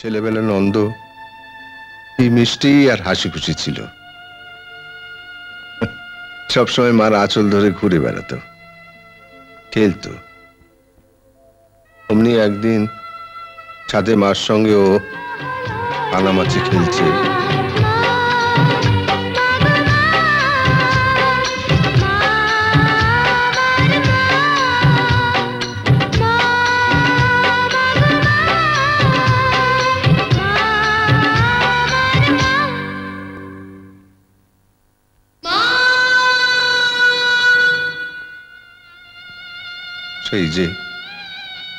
ছেলেবেলা নন্দ কি মিষ্টি আর হাসি খুশি ছিল। সবসময় মার আঁচল ধরে ঘুরে বেড়াতো, খেলতো। অমনি একদিন ছাদে মার সঙ্গে ও কানামাছি খেলছে।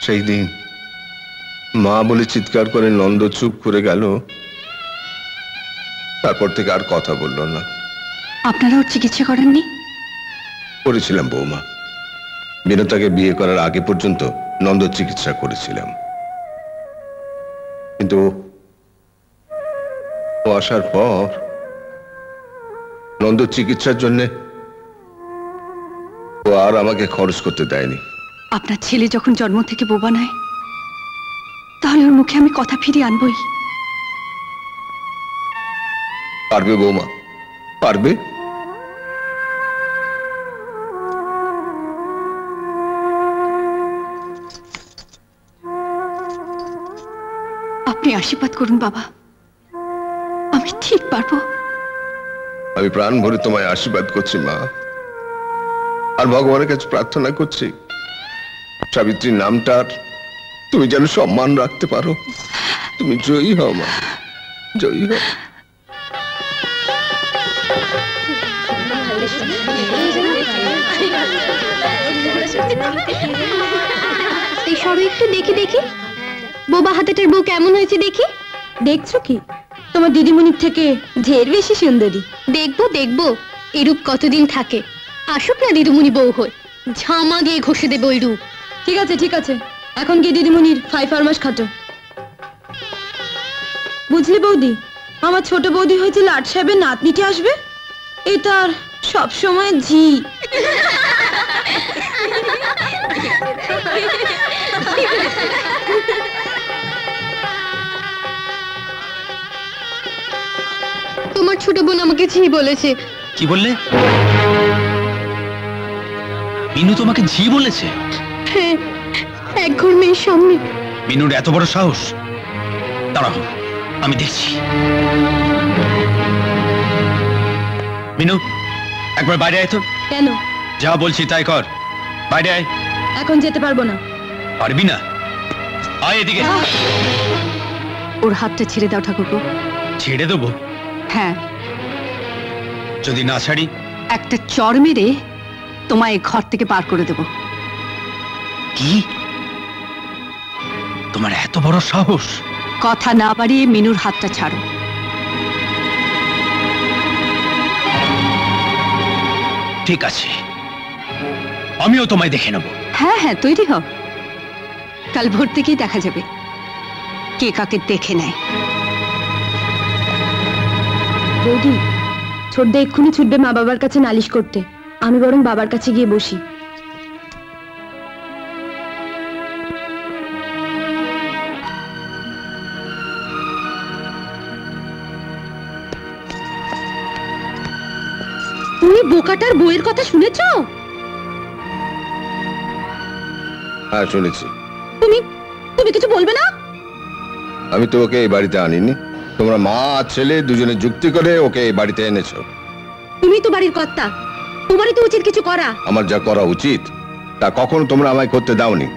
সেই দিন মা বলে চিৎকার করে নন্দ চুপ করে গেল। তারপর থেকে আর কথা বলল না। আপনারা ওর চিকিৎসা করেননি? করেছিলাম বৌমা, বিনতাকে বিয়ে করার আগে পর্যন্ত নন্দ চিকিৎসা করেছিলাম, কিন্তু ও আসার পর নন্দ চিকিৎসার জন্য ও আর আমাকে খরচ করতে দেয়নি। আপনার ছেলে যখন জন্ম থেকে বোবা নয়, তাহলে ওর মুখে আমি কথা ফিরিয়ে আনবই। পারবে বৌমা, পারবে। আপনি আশীর্বাদ করুন বাবা, আমি ঠিক পারবো। আমি প্রাণ ভরে তোমায় আশীর্বাদ করছি মা, আর ভগবানের কাছে প্রার্থনা করছি সাবিত্রীর নামটার তুমি যেন সম্মান রাখতে পারো। তুমি জয়ী হও মা, জয়ী হও। এই সরো একটু দেখি দেখি বোবা হাতেটার বউ কেমন হয়েছে দেখি। দেখছো কি, তোমার দিদিমণির থেকে ঢের বেশি সুন্দরী। দেখবো দেখবো এরূপ কতদিন থাকে, আসুক না দিদিমণি বউ হয়ে, ঝামা দিয়ে ঘষে দেবে ওই রূপ। ঠিক আছে ঠিক আছে, এখন গিয়ে দিদিমণির ফারমাস খাটো। বুঝলি বৌদি, আমার ছোট বৌদি হয়েছে লাট সাহেবের নাতনিটি আসবে, এটার সব সময় ঝি। তোমার ছোট বোন আমাকে ঝি বলেছে। কি বললে? মিনু তোমাকে ঝি বলেছে? হ্যাঁ, এক ঘর মেয়ের সামনে। মিনুর এত বড় সাহস! দাঁড়াও, আমি দেখছি। মিনু, একবার বাইরে আয় তো। কেন? যা বলছি তাই কর, বাইরে আয়। এখন যেতে পারবো না। পারবি না? আয় এদিকে। ওর হাতটা ছেড়ে দাও ঠাকুরপো। ছেড়ে দেবো? হ্যাঁ। যদি না ছাড়ি? একটা চড় মেরে তোমায় ঘর থেকে পার করে দেব। কি? তোমার এত বড় সাহস? কথা না বাড়িয়ে মিনুর হাতটা ছাড়ো। ঠিক আছে, আমিও তোমায় দেখে নেব। হ্যাঁ হ্যাঁ, তৈরি হও। কাল ভোর থেকেই দেখা যাবে কে কাকে দেখে নেয়। বৌদি, ছোটদা এক্ষুনি ছুটবে মা বাবার কাছে নালিশ করতে, আমি বরং বাবার কাছে গিয়ে বসি। তুমি বোকাটার বউয়ের কথা শুনেছো? হ্যাঁ শুনেছি। তুমি তুমি কিছু বলবে না? আমি তো ওকে এই বাড়িতে আনিনি, তোমরা মা আর ছেলে দুজনে যুক্তি করে ওকে এই বাড়িতে এনেছো। তুমি তো বাড়ির কর্তা, তোমারই তো উচিত কিছু করা। আমার যা করা উচিত তা কখনো তোমরা আমায় করতে দাওনি,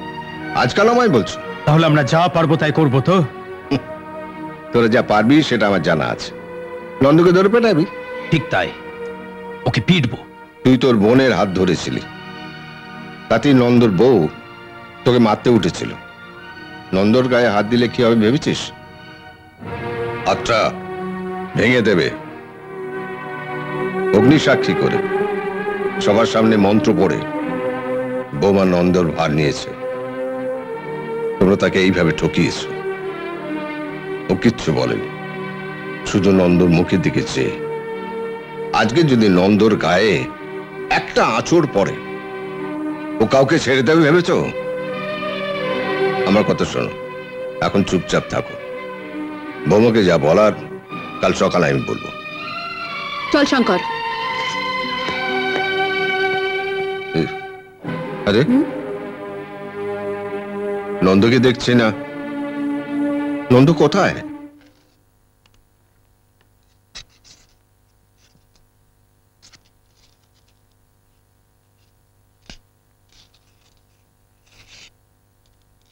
আজকাল আমায় বলছো। তাহলে আমরা যা পারবো তাই করবো তো? তোরা যা পারবি সেটা আমার জানা আছে। নন্দকে ধরে পেটাবি? ঠিক তাই, ওকে পিটবো। তুই তোর বোনের হাত ধরেছিলি, তাতেই নন্দর বউ তোকে মারতে উঠেছিল। নন্দর গায়ে হাত দিলে কি হবে ভেবেছিস? হাতটা ভেঙে দেবে অগ্নিসাক্ষী করে, সবার সামনে মন্ত্র পড়ে। বৌমা নন্দর ভার নিয়েছে, তোমরা তাকে এইভাবে ঠকিয়েছ। ও কিচ্ছু বলেনি, শুধু নন্দর মুখের দিকে চেয়ে। আজকে যদি নন্দর গায়ে একটা আঁচড় পড়ে, ও কাউকে ছেড়ে দেবে ভেবেছ? আমার কথা শোনো, এখন চুপচাপ থাকো, বৌমাকে যা বলার কাল সকালে আমি বলবো। চল শঙ্কর। আরে নন্দকে দেখছি না, নন্দ কোথায়?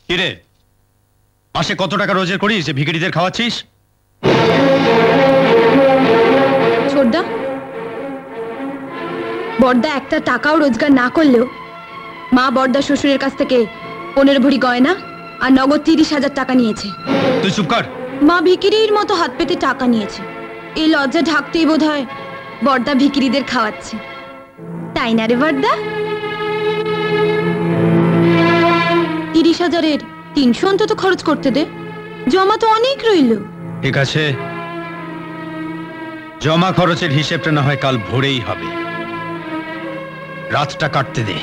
কিরে, মাসে কত টাকা রোজগার করিস যে ভিখারিদের খাওয়াচ্ছিস? ছোটদা, বড়দা একটা টাকাও রোজগার না করলেও মা বড়দা শ্বশুরের কাছ থেকে 15 ভরি গয়না আর নগদ 30,000 টাকা নিয়েছে। তুই চুপ কর। মা ভিকিরির মতো হাত পেতে টাকা নিয়েছে, এই লজ্জা ঢাকতেই বোধহয় বড়দা ভিকিরিদের খাওয়াচ্ছে, তাই না রে বড়দা? 30,000-এর 300 অন্তত খরচ করতে দে, জমা তো অনেক রইল। ঠিক আছে, জমা খরচের হিসেবটা না হয় কাল ভোরেই হবে, রাতটা কাটতে দে।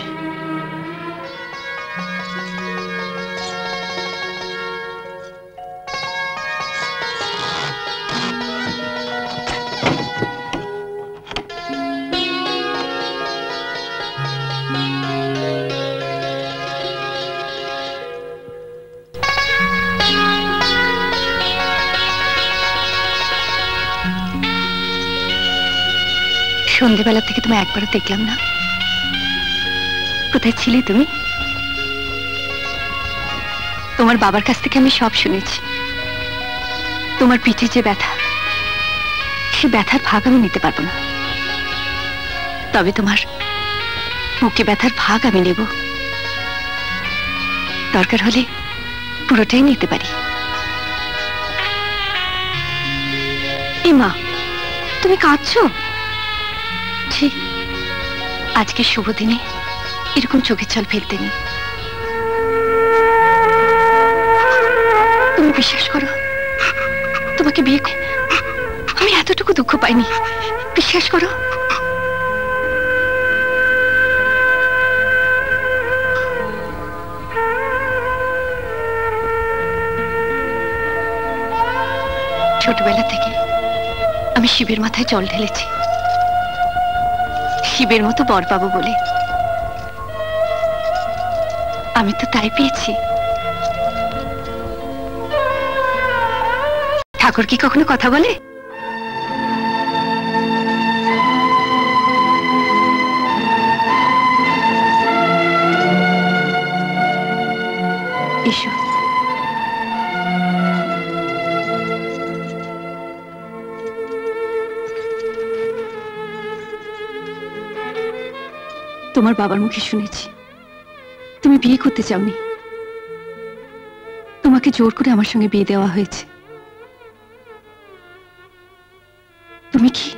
সন্ধ্যেবেলা থেকে তোমায় একবারও দেখলাম না, কোথায় ছিলে তুমি? তোমার বাবার কাছ থেকে আমি সব শুনেছি। তোমার পিঠে যে ব্যথা, সে ব্যথার ভাগ আমি নিতে পারবো না, তবে তোমার বুকে ব্যথার ভাগ আমি নেব, দরকার হলে পুরোটাই নিতে পারি। এ মা, তুমি কাঁদছো? আজকে শুভ দিনে এরকম চোখের জল ফেলতে নেই। তুমি বিশ্বাস করো, তোমাকে বিয়ে করে আমি এতটুকু দুঃখ পাইনি, বিশ্বাস করো। ছোটবেলা থেকে আমি শিবের মাথায় জল ঢেলেছি, শিবের মতো বর পাবো বলে। আমি তো তাই পেয়েছি। ঠাকুর কি কখনো কথা বলে? এসো। তোমার বাবার মুখে শুনেছি তুমি বিয়ে করতে চাওনি, তোমাকে জোর করে আমার সঙ্গে বিয়ে দেওয়া হয়েছে। তুমি কি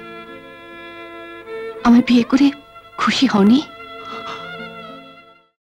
আমার বিয়ে করে খুশি হওনি?